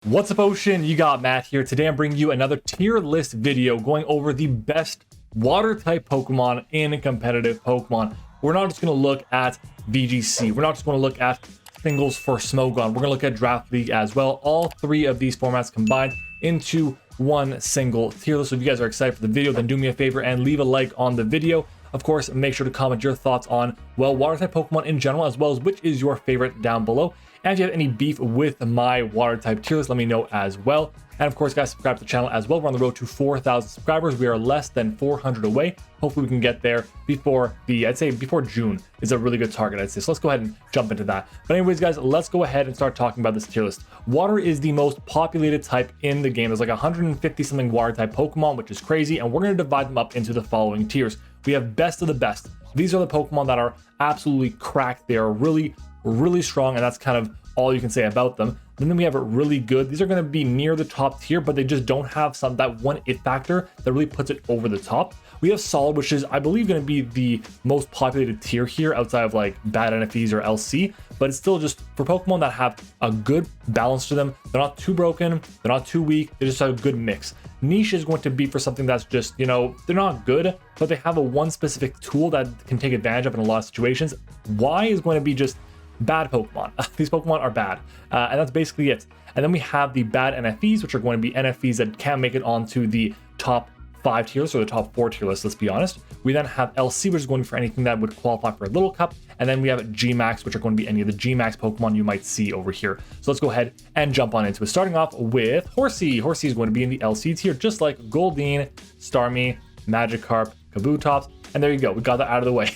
What's up, Ocean? You got Matt here. Today I'm bringing you another tier list video going over the best water type Pokemon in competitive Pokemon. We're not just going to look at VGC. We're not just going to look at singles for Smogon. We're going to look at Draft League as well. All three of these formats combined into one single tier list. So if you guys are excited for the video, then do me a favor and leave a like on the video. Of course, make sure to comment your thoughts on, well, water type Pokemon in general, as well as which is your favorite down below. And if you have any beef with my water type tier list, let me know as well. And of course, guys, subscribe to the channel as well. We're on the road to 4,000 subscribers. We are less than 400 away. Hopefully we can get there before I'd say before June is a really good target, I'd say. So let's go ahead and jump into that. But anyways, guys, let's go ahead and start talking about this tier list. Water is the most populated type in the game. There's like 150 something water type Pokemon, which is crazy. And we're going to divide them up into the following tiers. We have best of the best. These are the Pokemon that are absolutely cracked. They are really, really strong. And that's kind of all you can say about them. And then we have it really good. These are going to be near the top tier, but they just don't have that one it factor that really puts it over the top. We have solid, which is, I believe, going to be the most populated tier here outside of like bad NFEs or LC, but it's still just for Pokemon that have a good balance to them. They're not too broken, they're not too weak, they just have a good mix. Niche is going to be for something that's just, you know, they're not good, but they have a one specific tool that can take advantage of in a lot of situations. Y is going to be just bad Pokemon. These Pokemon are bad, and that's basically it. And then we have the bad NFEs, which are going to be NFEs that can make it onto the top 5 tiers or the top 4 tier list, let's be honest. We then have LC, which is going for anything that would qualify for a Little Cup, and then we have Gmax, which are going to be any of the Gmax Pokemon you might see over here. So let's go ahead and jump on into it. Starting off with Horsey. Horsey is going to be in the LC tier, just like Goldeen, Starmie, Magikarp, Kabutops. And there you go, we got that out of the way.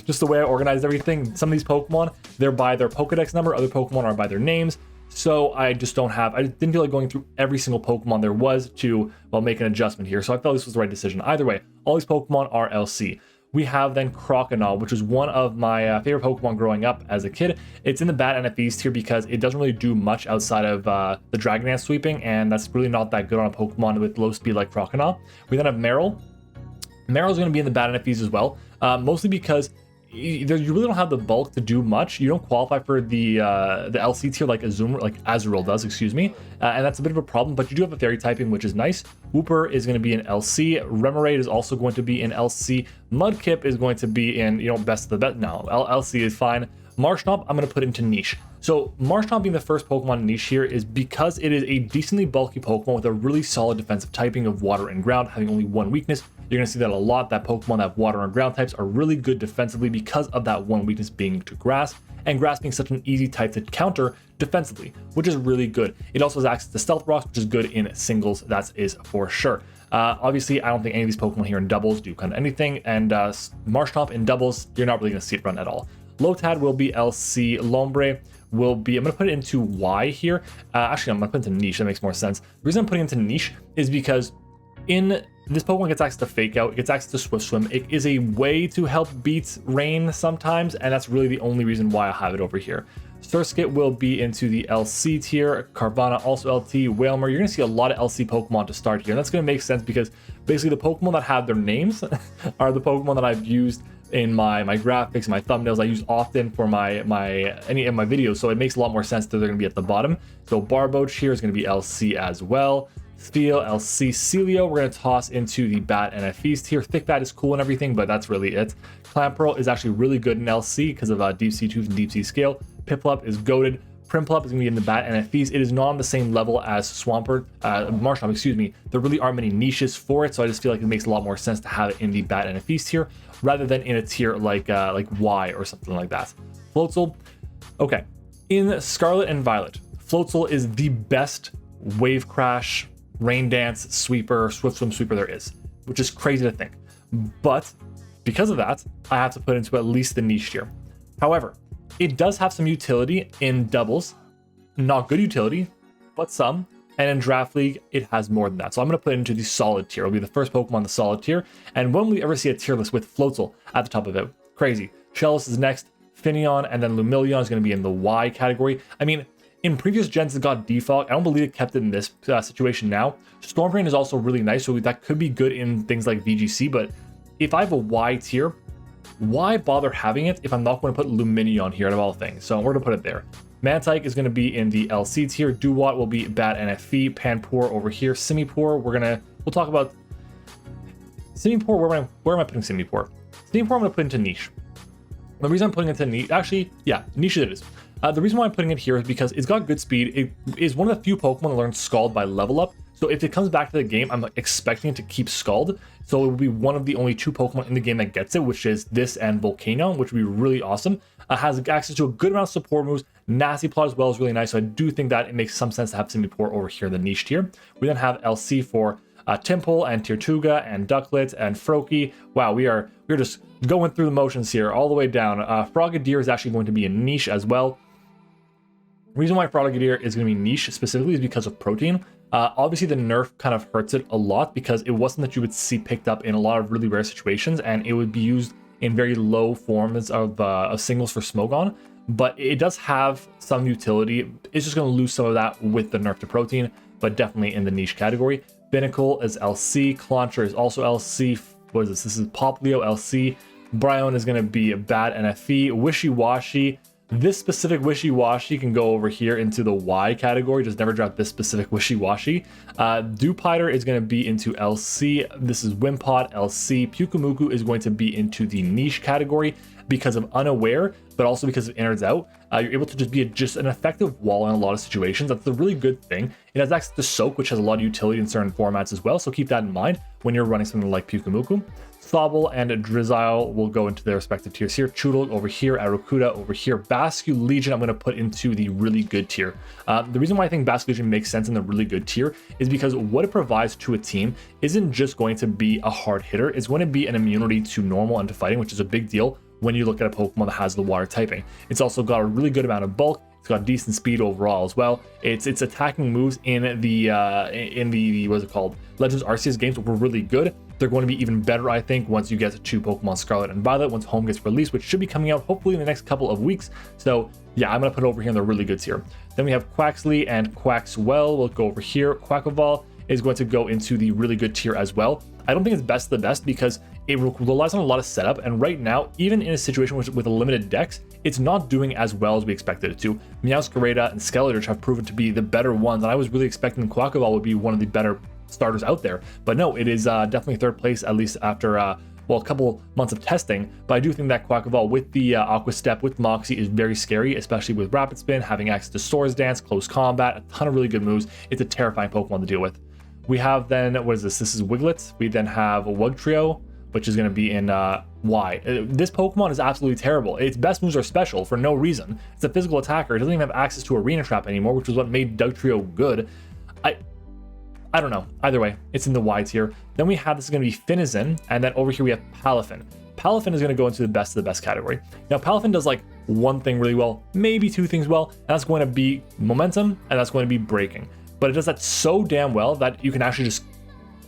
Just the way I organized everything. Some of these Pokemon, they're by their Pokedex number, other Pokemon are by their names. So I didn't feel like going through every single Pokemon there was to, well, make an adjustment here. So I felt this was the right decision. Either way, all these Pokemon are LC. We have then Crocodile, which was one of my favorite Pokemon growing up as a kid. It's in the bad NFEs tier because it doesn't really do much outside of the Dragon Dance sweeping, and that's really not that good on a Pokemon with low speed like Crocodile. We then have Meryl. Meryl's going to be in the bad NFEs as well, mostly because you really don't have the bulk to do much. You don't qualify for the LC tier like Azurill does, excuse me, and that's a bit of a problem. But you do have a fairy typing, which is nice. Wooper is going to be in LC. Remoraid is also going to be in LC. Mudkip is going to be in, you know, best of the best. No, LC is fine. Marshtomp, I'm going to put into niche. So Marshtomp being the first Pokemon in niche here is because it is a decently bulky Pokemon with a really solid defensive typing of water and ground, having only one weakness. You're going to see that a lot, that Pokemon that have water and ground types are really good defensively because of that one weakness being to grass, and grass being such an easy type to counter defensively, which is really good. It also has access to Stealth Rocks, which is good in singles, that is for sure. Obviously, I don't think any of these Pokemon here in doubles do kind of anything, and Marshtomp in doubles, you're not really going to see it run at all. Lotad will be LC. Lombre will be, I'm going to put it into Y here. Actually, I'm going to put it into niche. That makes more sense. The reason I'm putting it into niche is because in this Pokemon gets access to Fake Out, it gets access to Swift Swim. It is a way to help beat Rain sometimes, and that's really the only reason why I have it over here. Surskit will be into the LC tier. Carvana also LT. Wailmer, you're going to see a lot of LC Pokemon to start here. And that's going to make sense because basically the Pokemon that have their names are the Pokemon that I've used in my graphics, my thumbnails. I use often for any of my videos, so it makes a lot more sense that they're going to be at the bottom. So Barboach here is going to be LC as well. Steel, LC. Celio, we're going to toss into the bad NFEs tier. Thick Bat is cool and everything, but that's really it. Clamperl is actually really good in LC because of Deep Sea Tooth and Deep Sea Scale. Piplup is goated. Primplup is going to be in the bad NFEs. It is not on the same level as Marshtomp, excuse me. There really aren't many niches for it, so I just feel like it makes a lot more sense to have it in the bad NFEs tier rather than in a tier like Y or something like that. Floatzel, okay. In Scarlet and Violet, Floatzel is the best Wave Crash, Rain Dance, Sweeper, Swift Swim Sweeper there is, which is crazy to think. But because of that, I have to put into at least the niche tier. However, it does have some utility in doubles, not good utility, but some. And in Draft League, it has more than that. So I'm going to put it into the solid tier. It'll be the first Pokemon in the solid tier. And when we ever see a tier list with Floatzel at the top of it, crazy. Shellos is next, Finneon, and then Lumillion is going to be in the Y category. I mean, in previous gens, it got default. I don't believe it kept it in this situation now. Stormrain is also really nice, so that could be good in things like VGC. But if I have a Y tier, why bother having it if I'm not going to put Lumineon here out of all things? So we're going to put it there. Mantike is going to be in the LC tier. Duwat will be bad NFE. Panpour over here. Simipour, we'll talk about Simipour. Where am I putting Simipour? Simipour I'm going to put into niche. The reason I'm putting it into niche, actually, yeah, niche it is. The reason why I'm putting it here is because it's got good speed. It is one of the few Pokemon that learns Scald by level up. So if it comes back to the game, I'm expecting it to keep Scald. So it will be one of the only 2 Pokemon in the game that gets it, which is this and Volcano, which would be really awesome. Has access to a good amount of support moves. Nasty Plot as well is really nice. So I do think that it makes some sense to have Simipour over here in the niche tier. We then have LC for Temple and Tirtuga and Ducklet and Froakie. Wow, we're just going through the motions here all the way down. Frogadier is actually going to be a niche as well. The reason why Frogadier is going to be niche specifically is because of protein. Obviously the nerf kind of hurts it a lot because it wasn't that you would see picked up in a lot of really rare situations, and it would be used in very low forms of singles for Smogon, but it does have some utility. It's just going to lose some of that with the nerf to protein, but definitely in the niche category. Binacle is LC. Clauncher is also LC. What is this? This is Poplio LC. Bryon is going to be a bad NFE. Wishy-Washy. This specific Wishy-Washy can go over here into the Y category. Just never drop this specific Wishy-Washy. Dewpider is going to be into LC. This is Wimpod LC. Pukumuku is going to be into the niche category because of Unaware, but also because of Innards Out. You're able to just be just an effective wall in a lot of situations. That's a really good thing. It has access to Soak, which has a lot of utility in certain formats as well, so keep that in mind when you're running something like Pukumuku. Sobble and Drizzile will go into their respective tiers here. Choodle over here, Aracuda over here. Bascu Legion I'm going to put into the really good tier. The reason why I think Bascu Legion makes sense in the really good tier is because what it provides to a team isn't just going to be a hard hitter. It's going to be an immunity to normal and to fighting, which is a big deal when you look at a Pokemon that has the water typing. It's also got a really good amount of bulk. It's got decent speed overall as well. Its attacking moves in the what's it called, Legends Arceus games were really good. They're going to be even better, I think, once you get to Pokemon Scarlet and Violet, once Home gets released, which should be coming out hopefully in the next couple of weeks. So yeah, I'm going to put it over here in the really good tier. Then we have Quaxley and Quaxwell. We'll go over here. Quackleval is going to go into the really good tier as well. I don't think it's best of the best because it relies on a lot of setup, and right now, even in a situation with a limited dex, it's not doing as well as we expected it to. Meowscarada and Skeletor have proven to be the better ones, and I was really expecting Quackleval would be one of the better starters out there, but no, it is definitely third place, at least after well, a couple months of testing. But I do think that Quackleval with the Aqua Step with Moxie is very scary, especially with Rapid Spin, having access to Swords Dance, Close Combat, a ton of really good moves. It's a terrifying Pokemon to deal with. We have then, what is this? This is Wiglet. We then have a Wugtrio, which is going to be in Y. This Pokemon is absolutely terrible. Its best moves are special for no reason. It's a physical attacker. It doesn't even have access to Arena Trap anymore, which is what made Dugtrio good. I don't know. Either way, it's in the Y tier. Then we have, this is going to be Finizen, and then over here we have Palafin. Palafin is going to go into the best of the best category. Now, Palafin does like one thing really well, maybe two things well, and that's going to be momentum, and that's going to be breaking. But it does that so damn well that you can actually just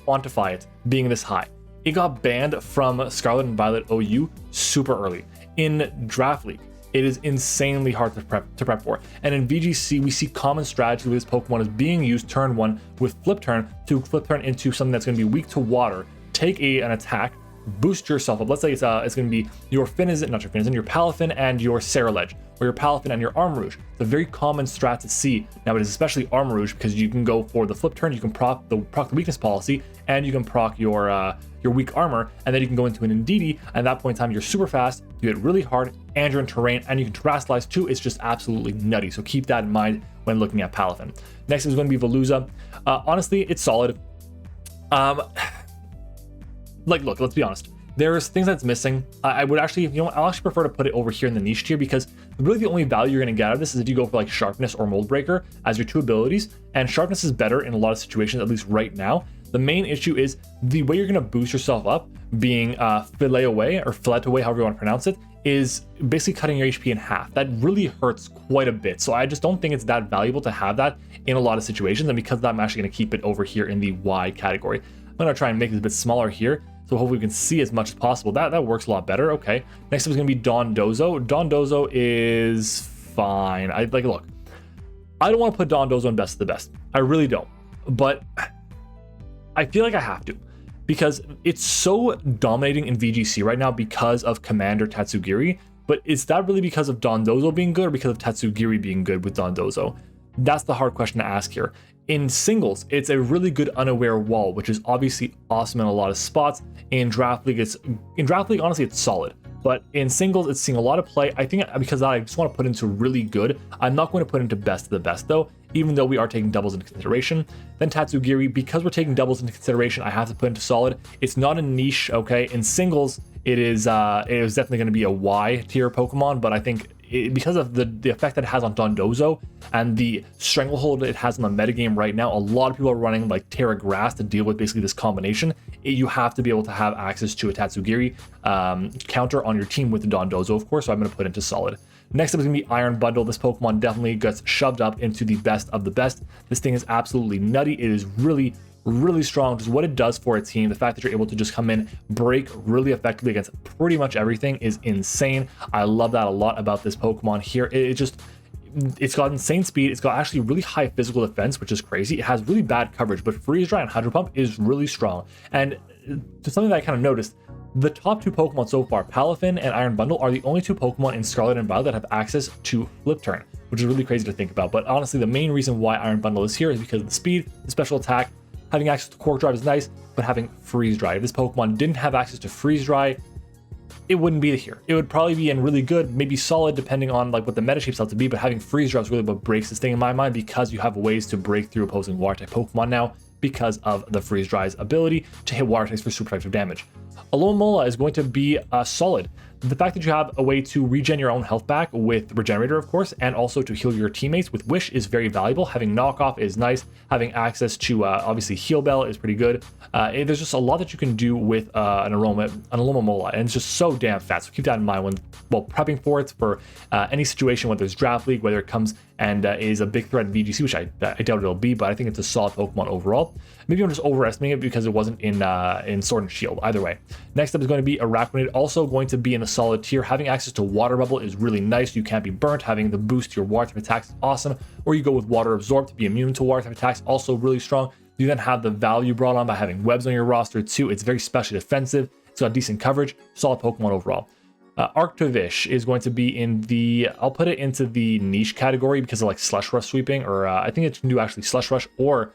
quantify it being this high. It got banned from Scarlet and Violet OU super early. In Draft League, it is insanely hard to prep for. And in VGC, we see common strategy with this Pokemon is being used turn one with Flip Turn to Flip Turn into something that's going to be weak to water, take an attack, boost yourself up. Let's say it's going to be your Finizen, not your Finizen, your Palafin and your Ceruledge, or your Palafin and your Armarouge. It's a very common strat to see. Now it is especially Armarouge because you can go for the Flip Turn, you can proc the weakness policy, and you can proc your weak armor, and then you can go into an Indeedee, and at that point in time, you're super fast, you hit really hard, and you're in terrain, and you can Terrasilize too. It's just absolutely nutty, so keep that in mind when looking at Palafin. Next is going to be Veluza. Honestly, it's solid. Look, let's be honest. There's things that's missing. I would actually, I'll actually prefer to put it over here in the niche tier because really the only value you're going to get out of this is if you go for like Sharpness or Mold Breaker as your two abilities, and Sharpness is better in a lot of situations, at least right now. The main issue is the way you're going to boost yourself up, being Fillet Away, however you want to pronounce it, is basically cutting your HP in half. That really hurts quite a bit. So I just don't think it's that valuable to have that in a lot of situations. And because of that, I'm actually going to keep it over here in the Y category. I'm going to try and make it a bit smaller here, so hopefully we can see as much as possible. That works a lot better. Okay. Next up is going to be Dondozo. Dondozo is fine. Look, I don't want to put Dondozo in best of the best. I really don't. But I feel like I have to, because it's so dominating in VGC right now because of Commander Tatsugiri, But is that really because of Dondozo being good or because of Tatsugiri being good with Dondozo? That's the hard question to ask here. In singles, it's a really good unaware wall, which is obviously awesome in a lot of spots. In Draft League, honestly, it's solid. But in singles, it's seeing a lot of play. I think because I just want to put into really good. I'm not going to put into best of the best though, even though we are taking doubles into consideration. Then Tatsugiri, because we're taking doubles into consideration, I have to put into solid. It's not a niche, okay? In singles, it is definitely going to be a Y tier Pokemon, but I think because of the effect that it has on Dondozo and the stranglehold it has on the metagame right now, a lot of people are running like Terra Grass to deal with basically this combination. You have to be able to have access to a Tatsugiri counter on your team with the Dondozo, of course, so I'm going to put into solid. Next up is going to be Iron Bundle. This Pokemon definitely gets shoved up into the best of the best. This thing is absolutely nutty. It is really strong. Just what it does for a team, the fact that you're able to just come in, break really effectively against pretty much everything is insane. I love that a lot about this Pokemon here. It's got insane speed. It's got actually really high physical defense, which is crazy. It has really bad coverage, but Freeze Dry and Hydro Pump is really strong. And to something that I kind of noticed, the top two Pokemon so far, Palafin and Iron Bundle, are the only two Pokemon in Scarlet and Violet that have access to Flip Turn, which is really crazy to think about. But honestly, the main reason why Iron Bundle is here is because of the speed, the special attack. Having access to Quark Drive is nice, but having Freeze Dry. If this Pokemon didn't have access to Freeze Dry, it wouldn't be here. It would probably be in really good, maybe solid, depending on like what the meta shapes out to be, but having Freeze Dry is really what breaks this thing in my mind, because you have ways to break through opposing water type Pokemon now because of the Freeze Dry's ability to hit water types for super effective damage. Alomomola is going to be solid. The fact that you have a way to regen your own health back with Regenerator, of course, and also to heal your teammates with Wish is very valuable. Having Knockoff is nice. Having access to, obviously, Heal Bell is pretty good. There's just a lot that you can do with an Alomomola, and it's just so damn fast. So keep that in mind when, prepping for it for any situation, whether it's Draft League, whether it comes and is a big threat in VGC, which I doubt it'll be, but I think it's a solid Pokemon overall. Maybe I'm just overestimating it because it wasn't in Sword and Shield. Either way. Next up is going to be Araquanid, also going to be in a solid tier. Having access to Water Bubble is really nice. You can't be burnt. Having the boost to your water type attacks is awesome. Or you go with Water Absorb to be immune to water type attacks, also really strong. You then have the value brought on by having webs on your roster too. It's very specially defensive. It's got decent coverage. Solid Pokemon overall. Arctovish is going to be in the, I'll put it into the niche category because of like Slush Rush sweeping, or I think it can do actually Slush Rush or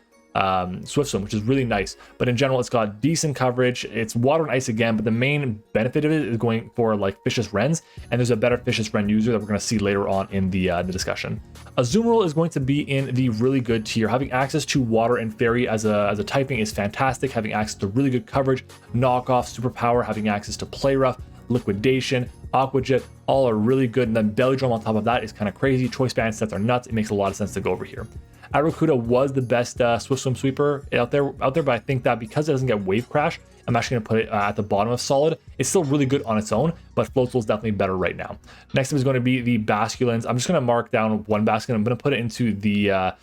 Swift Swim, which is really nice. But in general, it's got decent coverage. It's water and ice again, but the main benefit of it is going for like Fishious Wrens, and there's a better Fishious Wren user that we're going to see later on in the discussion. Azumarill is going to be in the really good tier. Having access to Water and Fairy as a typing is fantastic. Having access to really good coverage, Knockoff, Superpower, having access to Play Rough, Liquidation, Aqua Jet, all are really good. And then Belly Drum on top of that is kind of crazy. Choice Band sets are nuts. It makes a lot of sense to go over here. Arrokuda was the best Swift Swim sweeper out there, but I think that because it doesn't get Wave Crash, I'm actually going to put it at the bottom of solid. It's still really good on its own, but Floatzel is definitely better right now. Next up is going to be the Basculins. I'm just going to mark down one Basculin. I'm going to put it into the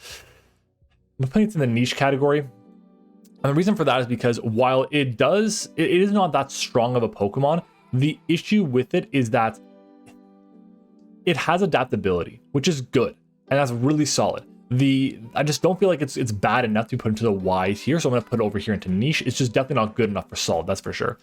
niche category. And the reason for that is because while it is not that strong of a Pokemon, the issue with it is that it has adaptability, which is good, and that's really solid. I just don't feel like it's bad enough to put into the Y tier, so I'm going to put it over here into niche. It's just definitely not good enough for solid, that's for sure.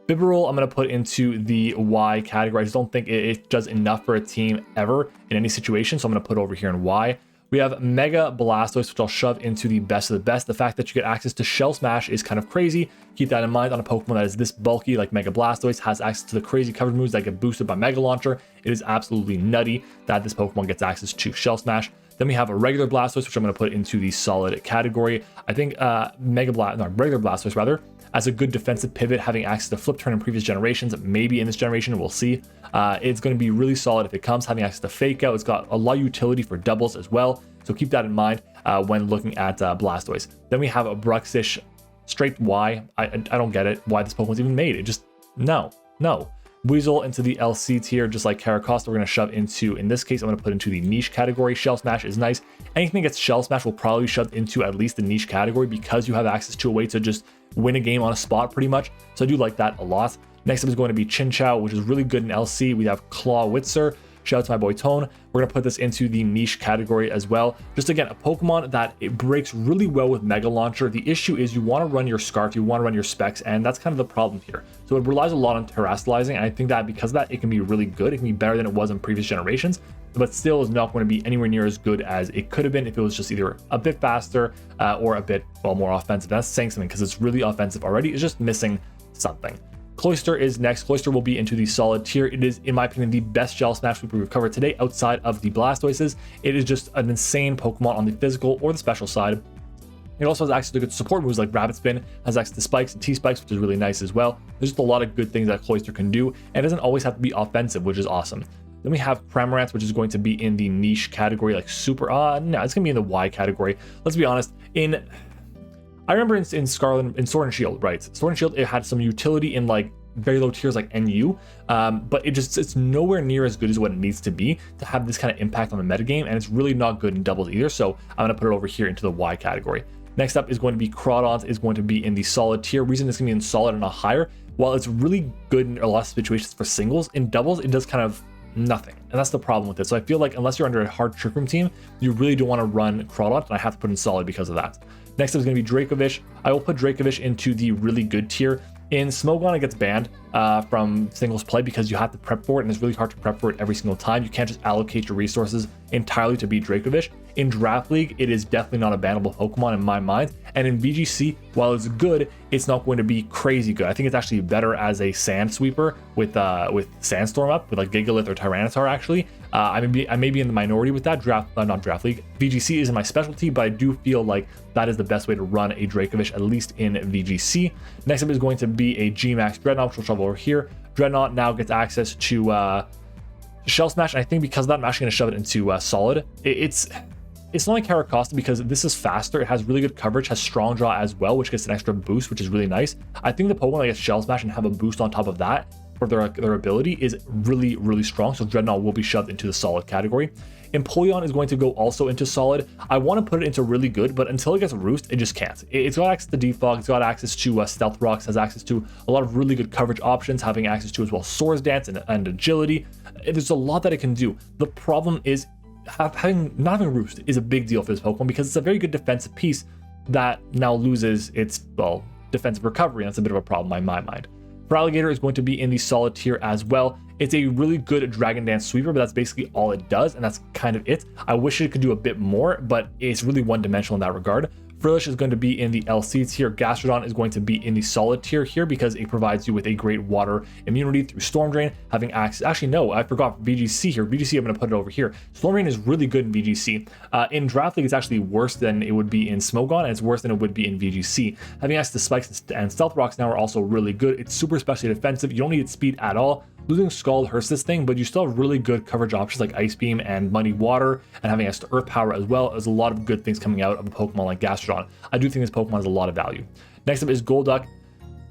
Bibarel, I'm going to put into the Y category. I just don't think it does enough for a team ever in any situation, so I'm going to put it over here in Y. We have Mega Blastoise, which I'll shove into the best of the best. The fact that you get access to Shell Smash is kind of crazy. Keep that in mind on a Pokemon that is this bulky like Mega Blastoise, has access to the crazy coverage moves that get boosted by Mega Launcher. It is absolutely nutty that this Pokemon gets access to Shell Smash. Then we have a regular Blastoise, which I'm going to put into the solid category. I think regular Blastoise rather, as a good defensive pivot, having access to Flip Turn in previous generations, maybe in this generation, we'll see. It's going to be really solid if it comes, having access to Fake Out. It's got a lot of utility for doubles as well, so keep that in mind when looking at Blastoise. Then we have a Bruxish, straight Y. I don't get it, why this Pokemon's even made. It just, no. Weasel into the LC tier, just like Caracosta, we're going to shove into, in this case, I'm going to put into the niche category. Shell Smash is nice. Anything that gets Shell Smash will probably be shoved into at least the niche category because you have access to a way to just win a game on a spot pretty much. So I do like that a lot. Next up is going to be Chinchou, which is really good in LC. We have Claw Witzer, Shout out to my boy Tone. We're going to put this into the niche category as well. Just again, a Pokemon that it breaks really well with Mega Launcher. The issue is you want to run your Scarf, you want to run your Specs, and that's kind of the problem here. So it relies a lot on terrestrializing, and I think that because of that, it can be really good. It can be better than it was in previous generations, but still is not going to be anywhere near as good as it could have been if it was just either a bit faster or a bit, well, more offensive. That's saying something because it's really offensive already. It's just missing something. Cloyster is next. Cloyster will be into the solid tier. It is, in my opinion, the best Gel Smash sweeper we've covered today outside of the Blastoises. It is just an insane Pokemon on the physical or the special side. It also has access to good support moves like Rabbit Spin, has access to Spikes and T-Spikes, which is really nice as well. There's just a lot of good things that Cloyster can do, and it doesn't always have to be offensive, which is awesome. Then we have Cramorant, which is going to be in the niche category, like super, no, it's gonna be in the Y category. Let's be honest, I remember in Scarlet, in Sword and Shield, right? Sword and Shield, it had some utility in like very low tiers like NU, but it's nowhere near as good as what it needs to be to have this kind of impact on the metagame, and it's really not good in doubles either, so I'm gonna put it over here into the Y category. Next up is going to be Crawdons, is going to be in the solid tier. Reason it's gonna be in solid and not higher, while it's really good in a lot of situations for singles, in doubles, it does kind of nothing, and that's the problem with it. So I feel like unless you're under a hard Trick Room team, you really don't want to run Crawdon, and I have to put in solid because of that. Next up is going to be Dracovish. I will put Dracovish into the really good tier. In Smogon, it gets banned from singles play because you have to prep for it, and it's really hard to prep for it every single time. You can't just allocate your resources entirely to beat Dracovish. In Draft League, it is definitely not a bannable Pokemon in my mind. And in VGC, while it's good, it's not going to be crazy good. I think it's actually better as a Sand Sweeper with Sandstorm up, with like Gigalith or Tyranitar actually. I may be in the minority with that. Not Draft League. VGC isn't my specialty, but I do feel like that is the best way to run a Dracovish, at least in VGC. Next up is going to be a G-Max Dreadnought, which we'll shove over here. Dreadnought now gets access to Shell Smash, and I think because of that, I'm actually going to shove it into Solid. It's not like Caracosta because this is faster. It has really good coverage, has Strong Draw as well, which gets an extra boost, which is really nice. I think the Pokemon that gets Shell Smash and have a boost on top of that for their ability is really, really strong. So Dreadnought will be shoved into the solid category. Empoleon is going to go also into solid. I want to put it into really good, but until it gets Roost, it just can't. It's got access to Defog, it's got access to Stealth Rocks, has access to a lot of really good coverage options, having access to as well Swords Dance and Agility. There's a lot that it can do. The problem is not having Roost is a big deal for this Pokemon because it's a very good defensive piece that now loses its, well, defensive recovery, and that's a bit of a problem in my mind. Feraligatr is going to be in the solid tier as well. It's a really good Dragon Dance sweeper, but that's basically all it does, and that's kind of it. I wish it could do a bit more, but it's really one-dimensional in that regard. Frillish is going to be in the LC tier. Gastrodon is going to be in the solid tier here because it provides you with a great water immunity through Storm Drain, having access. Actually, no, I forgot VGC here. VGC, I'm going to put it over here. Storm Drain is really good in VGC. In Draft League, it's actually worse than it would be in Smogon, and it's worse than it would be in VGC. Having access to Spikes and Stealth Rocks now are also really good. It's super specially defensive. You don't need its speed at all. Losing Scald hurts this thing, but you still have really good coverage options like Ice Beam and Muddy Water, and having access to Earth Power as well. There's a lot of good things coming out of a Pokemon like Gastrodon. I do think this Pokemon has a lot of value. Next up is Golduck.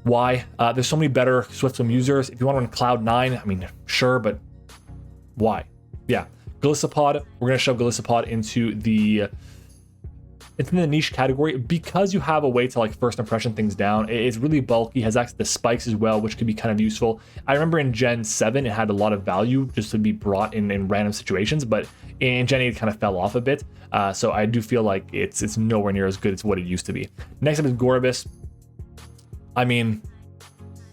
Why? There's so many better Swift Swim users. If you want to run Cloud9, I mean, sure, but why? Yeah, Golisopod. We're going to shove Golisopod into the niche category because you have a way to like first impression things down. It's really bulky, has access to Spikes as well, which could be kind of useful. I remember in Gen 7 it had a lot of value just to be brought in random situations, but in Gen 8 it kind of fell off a bit. So I do feel like it's nowhere near as good as what it used to be. Next up is Gorobus. I mean,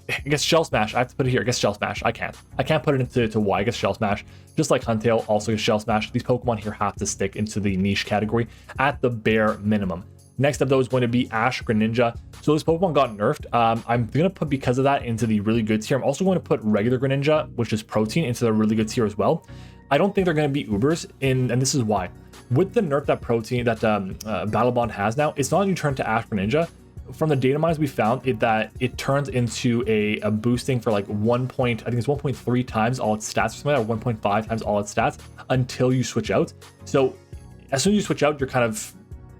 I guess Shell Smash. I have to put it here. I guess Shell Smash. I can't put it into Y. I guess Shell Smash. Just like Huntail also gets Shell Smash. These Pokemon here have to stick into the niche category at the bare minimum. Next up though is going to be Ash Greninja. So this Pokemon got nerfed. I'm going to put, because of that, into the really good tier. I'm also going to put regular Greninja, which is protein, into the really good tier as well. I don't think they're going to be Ubers, and this is why. With the nerf that Battle Bond has now, it's not you turn to Ash Greninja. From the data mines we found that it turns into a boosting for like 1.3 times all its stats or something, or 1.5 times all its stats until you switch out. So as soon as you switch out, you're kind of,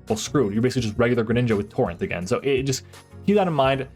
well, screwed. You're basically just regular Greninja with Torrent again. So it just, keep that in mind.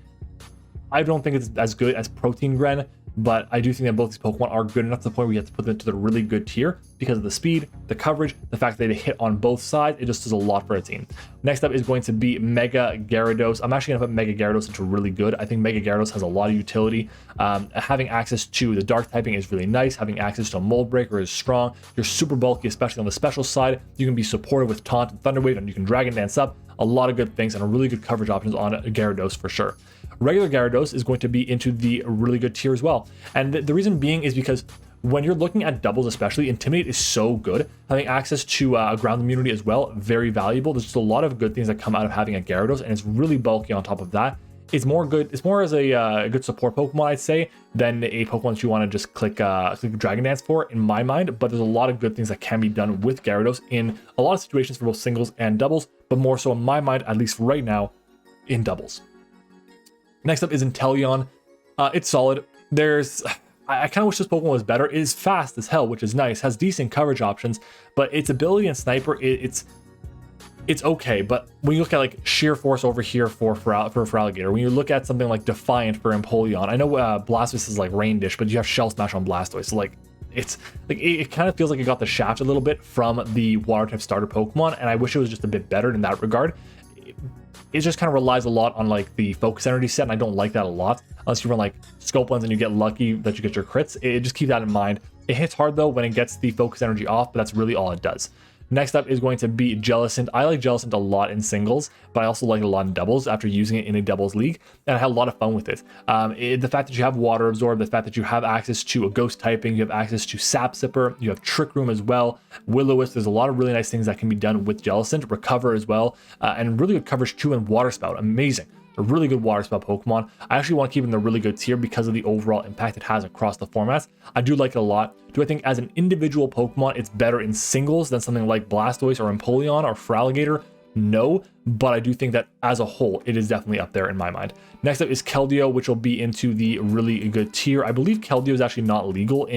I don't think it's as good as Protein Gren, but I do think that both these Pokemon are good enough to the point where you have to put them into the really good tier because of the speed, the coverage, the fact that they hit on both sides. It just does a lot for a team. Next up is going to be Mega Gyarados. I'm actually going to put Mega Gyarados into really good. I think Mega Gyarados has a lot of utility. Having access to the dark typing is really nice. Having access to a Mold Breaker is strong. You're super bulky, especially on the special side. You can be supported with Taunt and Thunder Wave, and you can Dragon Dance up. A lot of good things and a really good coverage options on Gyarados for sure. Regular Gyarados is going to be into the really good tier as well. And the reason being is because when you're looking at doubles especially, Intimidate is so good. Having access to ground immunity as well, very valuable. There's just a lot of good things that come out of having a Gyarados, and it's really bulky on top of that. It's more good. It's more as a good support Pokemon, I'd say, than a Pokemon that you want to just click Dragon Dance for, in my mind. But there's a lot of good things that can be done with Gyarados in a lot of situations for both singles and doubles, but more so in my mind, at least right now, in doubles. Next up is Inteleon. It's solid. I kind of wish this Pokemon was better. It is fast as hell, which is nice. Has decent coverage options, but its ability in Sniper, it's okay. But when you look at like Sheer Force over here for Alligator, when you look at something like Defiant for Empoleon, I know Blastoise is like Rain Dish, but you have Shell Smash on Blastoise. So like it's like it kind of feels like it got the shaft a little bit from the Water type starter Pokemon, and I wish it was just a bit better in that regard. It just kind of relies a lot on like the focus energy set, and I don't like that a lot. Unless you run like Scope Lens and you get lucky that you get your crits. Just keep that in mind. It hits hard though when it gets the focus energy off, but that's really all it does. Next up is going to be Jellicent. I like Jellicent a lot in singles, but I also like it a lot in doubles after using it in a doubles league, and I had a lot of fun with it. The fact that you have Water Absorb, the fact that you have access to a Ghost typing, you have access to Sap Sipper, you have Trick Room as well, Will-O-Wisp, there's a lot of really nice things that can be done with Jellicent, Recover as well, and really good coverage too in Water Spout, amazing. A really good Water Spout Pokemon. I actually want to keep it in the really good tier because of the overall impact it has across the formats. I do like it a lot. Do I think as an individual Pokemon it's better in singles than something like Blastoise or Empoleon or Feraligatr? No, but I do think that as a whole it is definitely up there in my mind. Next up is Keldeo, which will be into the really good tier. I believe Keldeo is actually not legal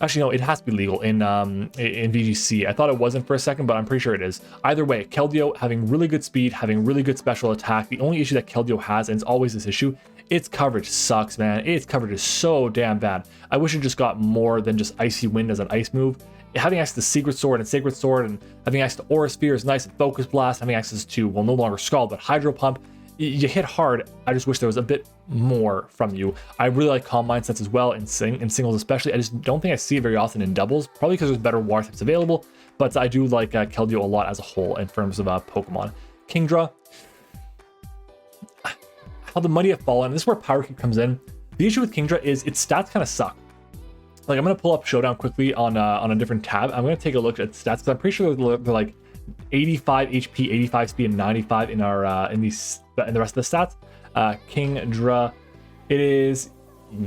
Actually, no, it has to be legal in VGC. I thought it wasn't for a second, but I'm pretty sure it is. Either way, Keldeo having really good speed, having really good special attack. The only issue that Keldeo has, and it's always this issue, its coverage sucks, man. Its coverage is so damn bad. I wish it just got more than just Icy Wind as an ice move. Having access to Secret Sword and Sacred Sword, and having access to Aura Sphere is nice, and Focus Blast, having access to, well, no longer Scald, but Hydro Pump. You hit hard. I just wish there was a bit more from you. I really like Calm Mind Sense as well in singles especially. I just don't think I see it very often in doubles, probably because there's better water types available, but I do like Keldeo a lot as a whole in terms of Pokemon. Kingdra, how the mighty have fallen. This is where Power Creep comes in. The issue with Kingdra is its stats kind of suck. Like, I'm going to pull up Showdown quickly on a different tab. I'm going to take a look at stats because I'm pretty sure they're like 85 HP, 85 speed, and 95 in our in the rest of the stats. Kingdra, it is,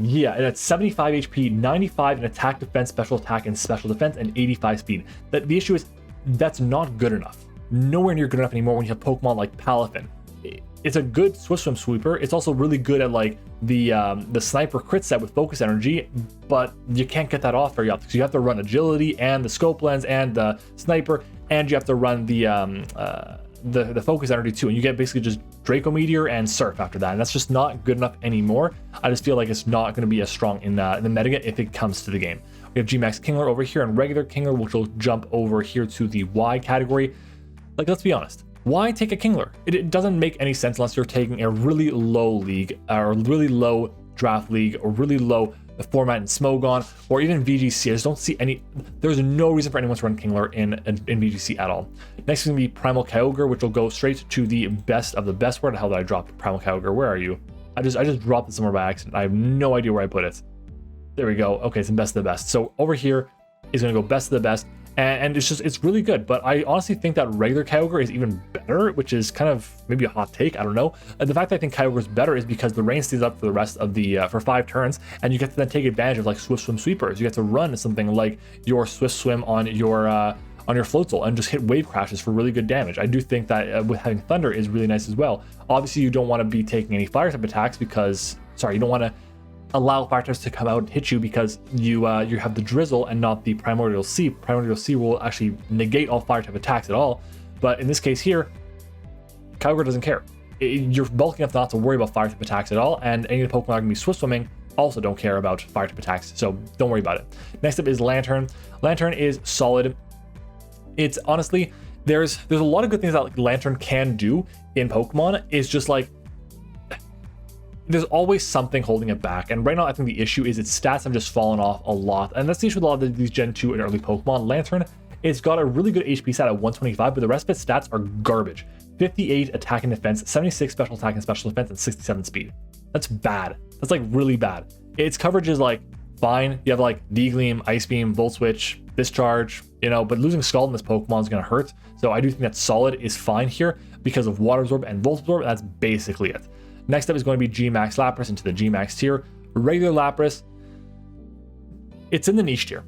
yeah, it's 75 HP, 95 in attack, defense, special attack, and special defense, and 85 speed. The issue is that's not good enough. Nowhere near good enough anymore when you have Pokemon like Palafin. It's a good Swift Swim Sweeper. It's also really good at like the Sniper crit set with Focus Energy, but you can't get that off very often because you have to run Agility and the Scope Lens and the Sniper, and you have to run the Focus Energy too, and you get basically just Draco Meteor and Surf after that, and that's just not good enough anymore. I just feel like it's not going to be as strong in the metagame if it comes to the game. We have G-Max Kingler over here and regular Kingler, which will jump over here to the Y category. Like, let's be honest. Why take a Kingler? It doesn't make any sense unless you're taking a really low league or really low draft league or really low format in Smogon or even VGC. I just don't see any. There's no reason for anyone to run Kingler in VGC at all. Next is going to be Primal Kyogre, which will go straight to the best of the best. Where the hell did I drop Primal Kyogre? Where are you? I just dropped it somewhere by accident. I have no idea where I put it. There we go. Okay, it's in best of the best. So over here is going to go best of the best. And it's really good, but I honestly think that regular Kyogre is even better, which is kind of maybe a hot take, I don't know. The fact that I think Kyogre is better is because the rain stays up for the rest of the for 5 turns, and you get to then take advantage of like Swift Swim Sweepers. You get to run something like your Swift Swim on your Floatzel and just hit wave crashes for really good damage. I do think that with having Thunder is really nice as well. Obviously, you don't want to be taking any fire type attacks because, sorry, you don't want to allow fire types to come out and hit you because you have the Drizzle and not the Primordial Sea. Primordial Sea will actually negate all fire type attacks at all. But in this case here, Kyogre doesn't care. You're bulky enough not to worry about fire type attacks at all, and any of the Pokemon are going to be Swift Swimming also don't care about fire type attacks, so don't worry about it. Next up is Lantern. Lantern is solid. It's honestly, there's a lot of good things that like Lantern can do in Pokemon. It's just like there's always something holding it back, and right now I think the issue is its stats have just fallen off a lot, and that's the issue with a lot of these Gen 2 and early Pokemon. Lantern, it's got a really good HP stat at 125, but the rest of its stats are garbage. 58 attack and defense, 76 special attack and special defense, and 67 speed. That's bad. That's like really bad. Its coverage is like fine. You have like D-Gleam, Ice Beam, Volt Switch, Discharge, you know, but losing Scald in this Pokemon is going to hurt. So I do think that solid is fine here because of Water Absorb and Volt Absorb. That's basically it. Next up is going to be G-Max Lapras into the G-Max tier. Regular Lapras, it's in the niche tier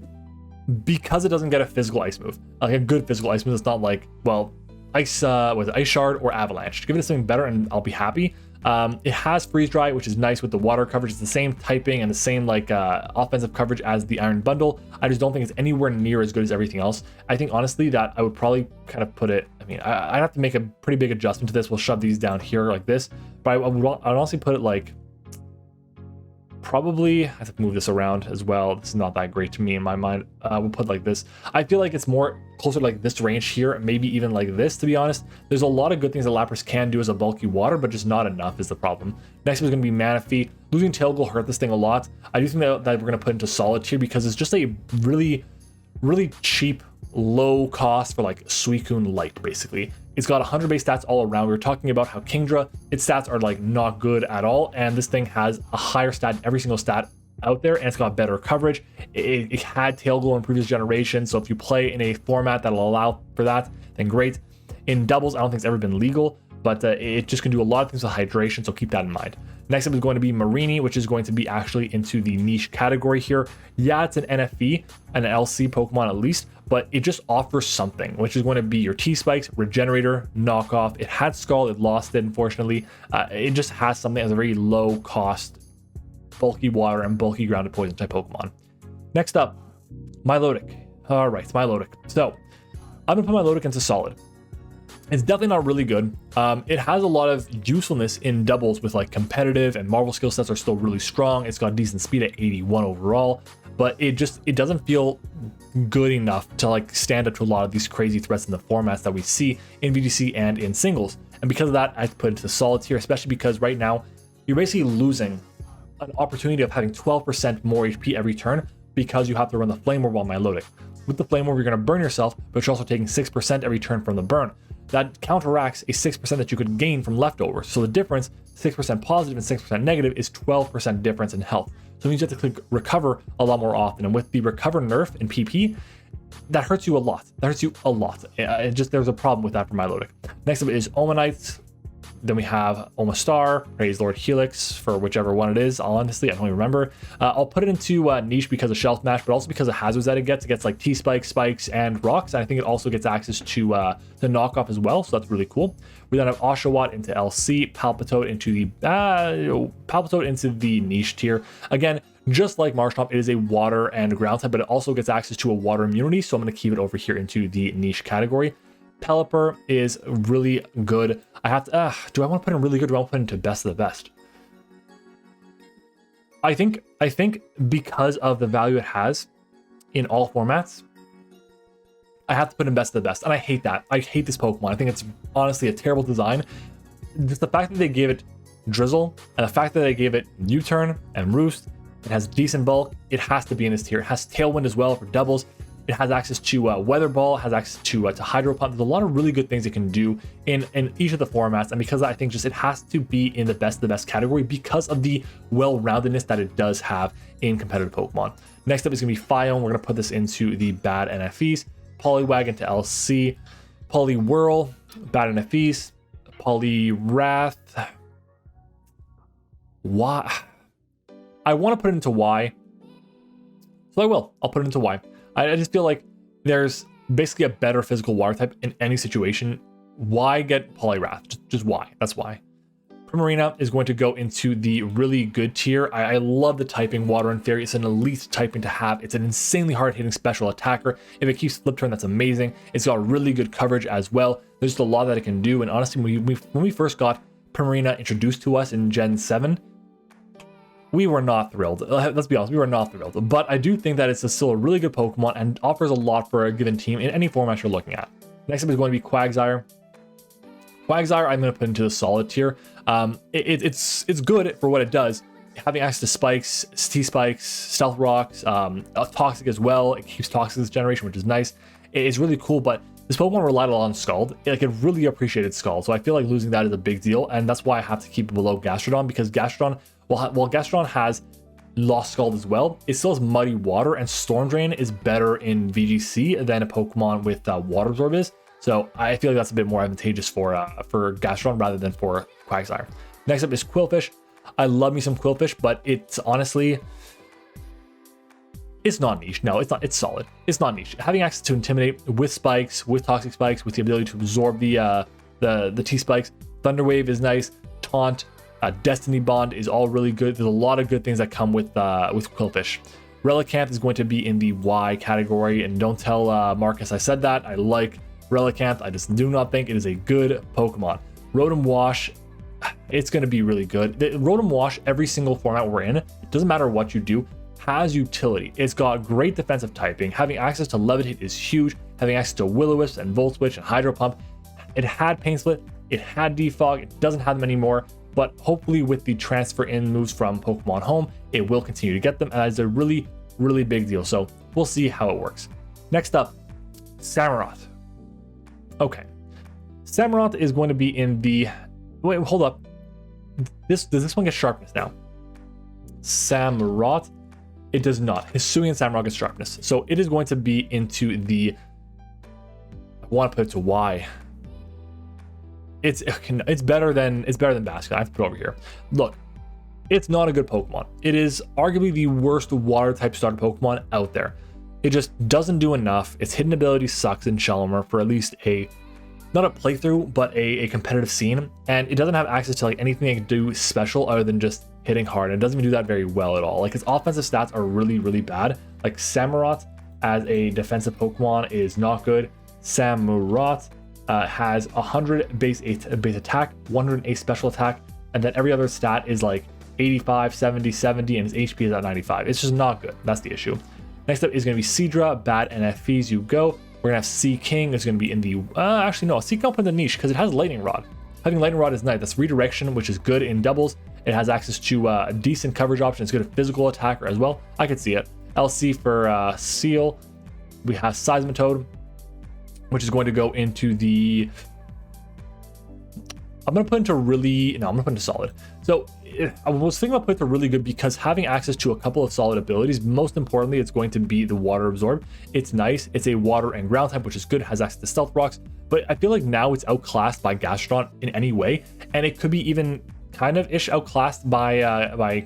because it doesn't get a physical ice move. Like a good physical ice move. It's not like, well, Ice Shard or Avalanche. Give it something better and I'll be happy. It has Freeze Dry, which is nice with the water coverage. It's the same typing and the same like offensive coverage as the Iron Bundle. I just don't think it's anywhere near as good as everything else. I think honestly that I would probably kind of put it, I mean, I'd have to make a pretty big adjustment to this. We'll shove these down here like this, but I'd honestly put it like, probably, I have to move this around as well. This is not that great to me in my mind. We'll put like this. I feel like it's more closer to like this range here, maybe even like this, to be honest. There's a lot of good things that Lapras can do as a bulky water, but just not enough is the problem. Next is going to be Manaphy. Losing Tailghoul hurt this thing a lot. I do think that we're going to put into solid tier because it's just a really cheap, low cost for like Suicune Light, basically. It's got 100 base stats all around. We were talking about how Kingdra, its stats are like not good at all, and this thing has a higher stat in every single stat out there, and it's got better coverage. It had Tailghoul in previous generations, so if you play in a format that'll allow for that, then great. In doubles, I don't think it's ever been legal, but it just can do a lot of things with hydration, so keep that in mind. Next up is going to be Marini, which is going to be actually into the niche category here. Yeah, it's an NFE, an LC Pokemon at least, but it just offers something, which is going to be your T-Spikes, Regenerator, Knockoff. It had Skull, it lost it, unfortunately. It just has something as a very low cost, bulky water and bulky grounded poison type Pokemon. Next up, Milotic. All right, Milotic. So I'm gonna put Milotic into solid. It's definitely not really good. It has a lot of usefulness in doubles with like competitive and Marvel skill sets are still really strong. It's got decent speed at 81 overall, but it doesn't feel good enough to like stand up to a lot of these crazy threats in the formats that we see in VGC and in singles. And because of that, I put it into solid tier, especially because right now you're basically losing an opportunity of having 12% more HP every turn because you have to run the Flame Orb on Milotic. With the Flame Orb, you're going to burn yourself, but you're also taking 6% every turn from the burn. That counteracts a 6% that you could gain from leftovers. So the difference, 6% positive and 6% negative, is 12% difference in health. So it means you have to click recover a lot more often. And with the recover nerf in PP, that hurts you a lot. That hurts you a lot. There's a problem with that for Milotic. Next up is Omanyte. Then we have Omastar, Praise Lord Helix for whichever one it is. Honestly, I don't even remember. I'll put it into niche because of Shelf Smash, but also because of hazards that it gets. It gets like T-Spikes, Spikes, and Rocks. And I think it also gets access to Knockoff as well, so that's really cool. We then have Oshawott into LC, Palpitoad into the niche tier. Again, just like Marshtomp, it is a water and ground type, but it also gets access to a water immunity, so I'm going to keep it over here into the niche category. Pelipper is really good. I have to, do I want to put in really good or do I want to put into best of the best? I think because of the value it has in all formats, I have to put in best of the best. And I hate that. I hate this Pokemon. I think it's honestly a terrible design. Just the fact that they gave it Drizzle and the fact that they gave it U-Turn and Roost, it has decent bulk. It has to be in this tier. It has Tailwind as well for doubles. It has access to Weather Ball, has access to Hydro Pump. There's a lot of really good things it can do in each of the formats. And because I think just it has to be in the best of the best category because of the well-roundedness that it does have in competitive Pokemon. Next up is going to be Phione. We're going to put this into the bad NFEs. Poliwag into LC. Poliwhirl, bad NFEs. Poliwrath. Why? I want to put it into Y. So I will. I'll put it into Y. I just feel like there's basically a better physical water type in any situation. Why get Poliwrath? Just why? That's why. Primarina is going to go into the really good tier. I love the typing Water and Fairy. It's an elite typing to have. It's an insanely hard-hitting special attacker. If it keeps flip turn, that's amazing. It's got really good coverage as well. There's just a lot that it can do. And honestly, when we first got Primarina introduced to us in Gen 7, we were not thrilled. Let's be honest, we were not thrilled. But I do think that it's still a really good Pokemon and offers a lot for a given team in any format you're looking at. Next up is going to be Quagsire. Quagsire, I'm going to put into the solid tier. It's good for what it does. Having access to spikes, T-spikes, stealth rocks, toxic as well. It keeps toxic this generation, which is nice. It's really cool, but this Pokemon relied a lot on Scald. It really appreciated Scald, so I feel like losing that is a big deal, and that's why I have to keep it below Gastrodon, because Gastrodon, while Gastrodon has lost Scald as well, it still has Muddy Water, and Storm Drain is better in VGC than a Pokemon with Water Absorb is. So I feel like that's a bit more advantageous for Gastrodon rather than for Quagsire. Next up is Quillfish. I love me some Quillfish, but it's honestly, it's not niche. No, it's not. It's solid. It's not niche. Having access to Intimidate with spikes, with toxic spikes, with the ability to absorb the T spikes. Thunder Wave is nice. Taunt, Destiny Bond is all really good. There's a lot of good things that come with Quillfish. Relicanth is going to be in the Y category, and don't tell Marcus I said that. I like Relicanth. I just do not think it is a good Pokemon. Rotom Wash, it's going to be really good. The Rotom Wash, every single format we're in, it doesn't matter what you do, has utility. It's got great defensive typing. Having access to Levitate is huge. Having access to Will-O-Wisp and Volt Switch and Hydro Pump. It had Pain Split, it had Defog, it doesn't have them anymore, but hopefully with the transfer in moves from Pokemon Home, it will continue to get them, and it's a really, really big deal. So we'll see how it works. Next up, Samurott. Okay, Samurott is going to be in the, wait, hold up. Does this one get sharpness now? Samurott, it does not. Hisuian Samurott gets sharpness, so it is going to be into the, I want to put it to Y. It's better than Basculin. I have to put it over here. Look, it's not a good Pokemon. It is arguably the worst water type starter Pokemon out there. It just doesn't do enough. Its hidden ability sucks in Shelmer for at least not a playthrough, but a competitive scene. And it doesn't have access to like anything it can do special other than just hitting hard. And it doesn't even do that very well at all. Like its offensive stats are really, really bad. Like Samurott as a defensive Pokemon is not good. Samurott has 100 base attack, 108 special attack, and then every other stat is like 85, 70, 70, and his HP is at 95. It's just not good. That's the issue. Next up is going to be Seadra, bad NFVs, you go. We're going to have Sea King. It's going to be in the, actually no, Sea King I'll put in the niche because it has Lightning Rod. Having Lightning Rod is nice. That's redirection, which is good in doubles. It has access to a decent coverage option. It's good at physical attacker as well. I could see it. LC for Seal. We have Seismitoad, which is going to go into the, I'm going to put into really, no, I'm going to put into solid. So I was thinking about putting it really good because having access to a couple of solid abilities, most importantly, it's going to be the Water Absorb. It's nice. It's a water and ground type, which is good. It has access to Stealth Rocks, but I feel like now it's outclassed by Gastrodon in any way, and it could be even kind of ish outclassed by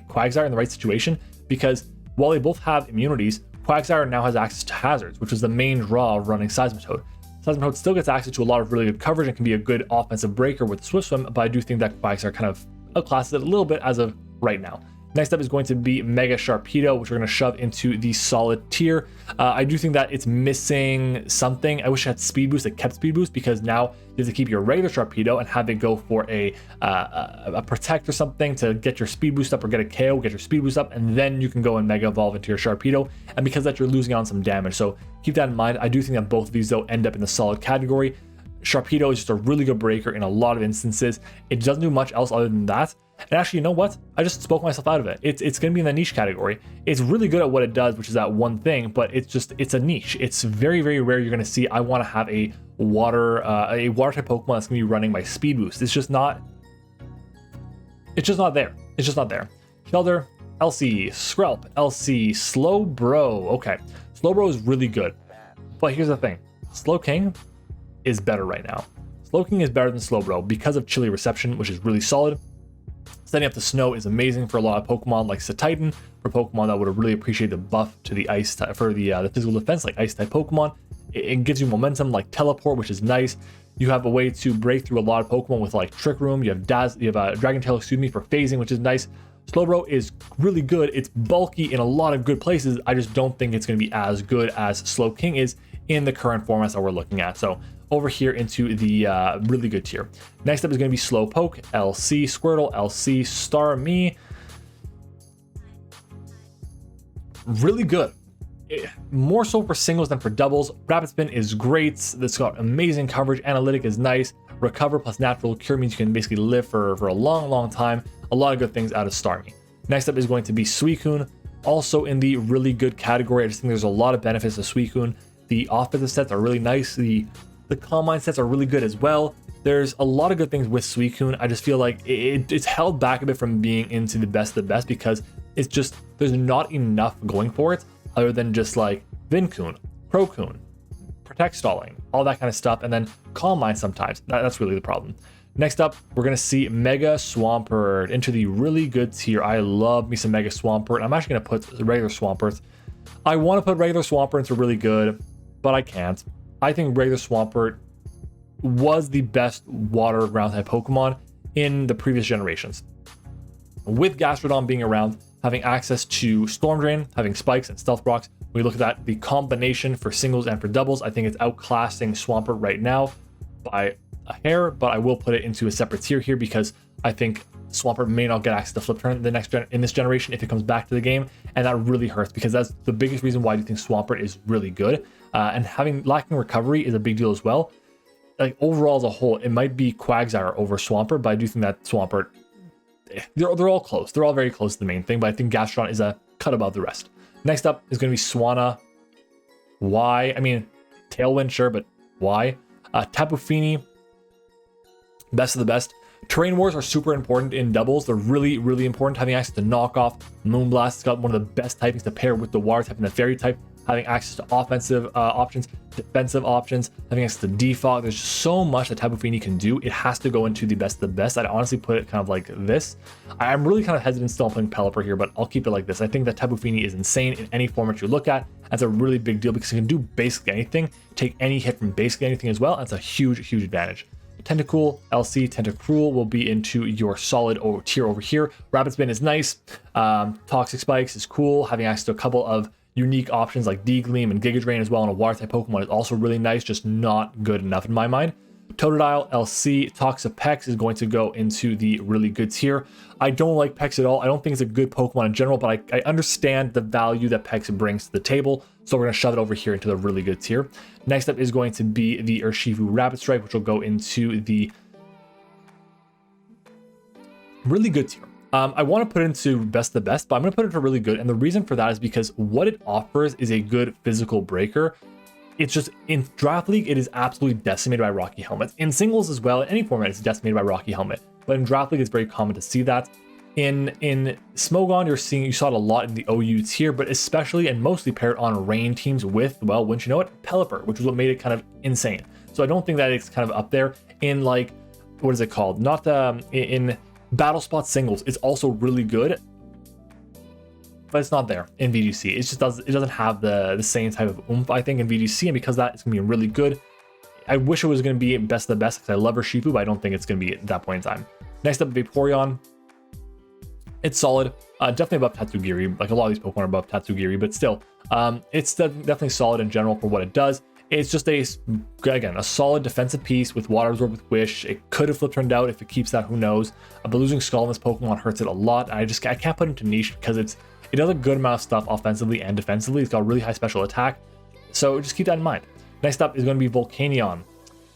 Quagsire in the right situation, because while they both have immunities, Quagsire now has access to hazards, which is the main draw of running Seismitoad. Seismitoad still gets access to a lot of really good coverage and can be a good offensive breaker with Swift Swim, but I do think that Quagsire kind of outclasses it a little bit as of right now. Next up is going to be Mega Sharpedo, which we're going to shove into the solid tier. I do think that it's missing something. I wish it had Speed Boost. It kept Speed Boost because now you have to keep your regular Sharpedo and have it go for a Protect or something to get your Speed Boost up, or get a KO, get your Speed Boost up, and then you can go and Mega Evolve into your Sharpedo. And because that, you're losing on some damage. So keep that in mind. I do think that both of these, though, end up in the solid category. Sharpedo is just a really good breaker in a lot of instances. It doesn't do much else other than that. And actually, you know what? I just spoke myself out of it. It's going to be in the niche category. It's really good at what it does, which is that one thing, but it's a niche. It's very, very rare you're going to see, I want to have a water type Pokemon that's going to be running my Speed Boost. It's just not there. It's just not there. Shelter, LC, Skrelp, LC, Slowbro. Okay, Slowbro is really good. But here's the thing. Slowking is better right now. Slowking is better than Slowbro because of Chilly Reception, which is really solid. Setting up the snow is amazing for a lot of Pokemon like Satitan, for Pokemon that would really appreciate the buff to the ice type, for the physical defense like ice type Pokemon. It gives you momentum like Teleport, which is nice. You have a way to break through a lot of Pokemon with like Trick Room. You have Dragon Tail, for phasing, which is nice. Slowbro is really good. It's bulky in a lot of good places. I just don't think it's going to be as good as Slowking is in the current formats that we're looking at. So over here into the really good tier. Next up is going to be Slowpoke, LC, Squirtle, LC, Starmie. really good. More so for singles than for doubles. Rapid Spin is great. It's got amazing coverage. Analytic is nice. Recover plus Natural Cure means you can basically live for a long time. A lot of good things out of Starmie. Next up is going to be Suicune, also in the really good category. I just think there's a lot of benefits to Suicune. The offensive sets are really nice. The Calm Mind sets are really good as well. There's a lot of good things with Suicune. I just feel like it's held back a bit from being into the best of the best because it's just, there's not enough going for it other than just like Vincoon, Procoon, Protect Stalling, all that kind of stuff, and then Calm Mind sometimes. That's really the problem. Next up, we're going to see Mega Swampert into the really good tier. I love me some Mega Swampert. I'm actually going to put regular Swampert. I want to put regular Swampert into really good, but I can't. I think regular Swampert was the best water ground type Pokemon in the previous generations. With Gastrodon being around, having access to Storm Drain, having Spikes and Stealth Rocks, when we look at that, the combination for singles and for doubles, I think it's outclassing Swampert right now by a hair, but I will put it into a separate tier here because I think Swampert may not get access to Flip Turn in this generation if it comes back to the game, and that really hurts because that's the biggest reason why I do think Swampert is really good. And lacking recovery is a big deal as well. Like overall as a whole, it might be Quagsire over Swampert, but I do think that Swampert, they're all close. They're all very close to the main thing, but I think Gastrodon is a cut above the rest. Next up is going to be Swanna. Why? I mean, Tailwind, sure, but why? Tapu Fini, best of the best. Terrain Wars are super important in doubles. They're really important. Having access to Knockoff, Moonblast, it's got one of the best typings to pair with the Water type and the Fairy type. Having access to offensive options, defensive options, having access to defog. There's just so much that Tapu Fini can do. It has to go into the best of the best. I'd honestly put it kind of like this. I'm really kind of hesitant still on putting Pelipper here, but I'll keep it like this. I think that Tapu Fini is insane in any format you look at. That's a really big deal because it can do basically anything, take any hit from basically anything as well. That's a huge advantage. Tentacool, LC, Tentacruel will be into your solid tier over here. Rapid Spin is nice. Toxic Spikes is cool. Having access to a couple of unique options like D-Gleam and Giga Drain as well on a water type Pokemon is also really nice, just not good enough in my mind. Totodile, LC, Toxapex is going to go into the really good tier. I don't like Pex at all. I don't think it's a good Pokemon in general, but I understand the value that Pex brings to the table, so we're going to shove it over here into the really good tier. Next up is going to be the Urshifu Rapid Strike, which will go into the really good tier. I want to put it into best of the best, but I'm going to put it into really good, and the reason for that is because what it offers is a good physical breaker. It's just in Draft League, it is absolutely decimated by Rocky Helmet. In singles as well, in any format, it's decimated by Rocky Helmet. But in Draft League, it's very common to see that. In Smogon, you saw it a lot in the OU tier, but especially and mostly paired on rain teams with, well, wouldn't you know it, Pelipper, which is what made it kind of insane. So I don't think that it's kind of up there in like, what is it called? Not in Battle Spot singles. It's also really good, but it's not there in VGC. It just doesn't have the same type of oomph, I think, in VGC, and because of that, it's gonna be really good. I wish it was gonna be best of the best because I love Urshifu, but I don't think it's gonna be at that point in time. Next up, Vaporeon. It's solid, definitely above Tatsugiri. Like a lot of these Pokemon are above Tatsugiri, but still, it's definitely solid in general for what it does. It's just a solid defensive piece with Water Absorb with Wish. It could have Flip Turned out if it keeps that, who knows. But losing Skull in this Pokemon hurts it a lot. I can't put it into niche because it does a good amount of stuff offensively and defensively. It's got a really high special attack, so just keep that in mind. Next up is going to be Volcanion,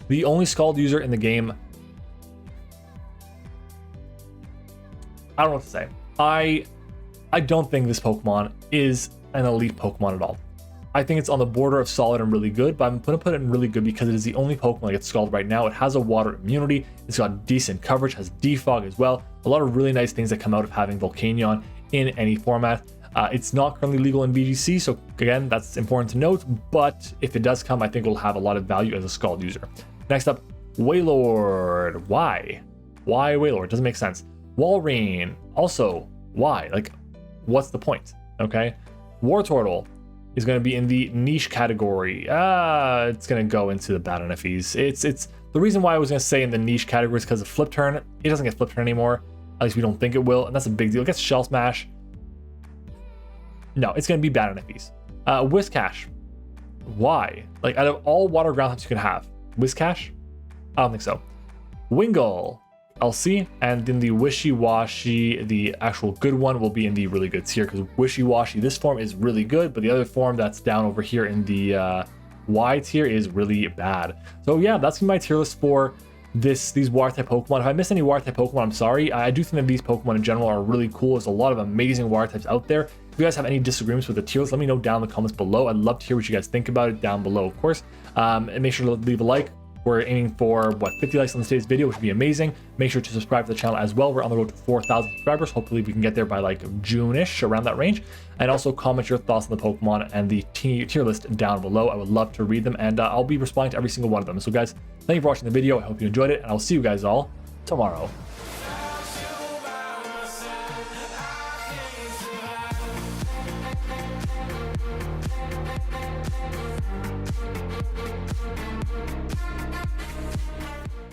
the only Scald user in the game. I don't know what to say. I don't think this Pokemon is an elite Pokemon at all. I think it's on the border of solid and really good, but I'm going to put it in really good because it is the only Pokemon that gets Scald right now. It has a water immunity. It's got decent coverage, has defog as well. A lot of really nice things that come out of having Volcanion in any format. It's not currently legal in VGC, so again, that's important to note, but if it does come, I think it will have a lot of value as a Scald user. Next up, Wailord. Why Wailord? Doesn't make sense. Walrein, also, why? Like, what's the point? Okay. Wartortle is going to be in the niche category. It's going to go into the bad NFEs. It's the reason why I was going to say in the niche category is because of Flip Turn. It doesn't get Flip Turn anymore. At least we don't think it will, and that's a big deal. It gets Shell Smash. No, it's going to be bad NFEs. Whiscash. Why? Like, out of all water ground types you can have, Whiscash? I don't think so. Wingull. LC, and then the wishy-washy, the actual good one, will be in the really good tier, because wishy-washy, this form is really good, but the other form that's down over here in the Y tier is really bad. So yeah, that's my tier list for these water type Pokemon. If I missed any water type Pokemon, I'm sorry. I do think that these Pokemon in general are really cool. There's a lot of amazing water types out there. If you guys have any disagreements with the tier list, let me know down in the comments below. I'd love to hear what you guys think about it down below, of course. And make sure to leave a like. We're aiming for, 50 likes on today's video, which would be amazing. Make sure to subscribe to the channel as well. We're on the road to 4,000 subscribers. Hopefully we can get there by like June-ish, around that range. And also comment your thoughts on the Pokemon and the tier list down below. I would love to read them, and I'll be responding to every single one of them. So guys, thank you for watching the video. I hope you enjoyed it, and I'll see you guys all tomorrow.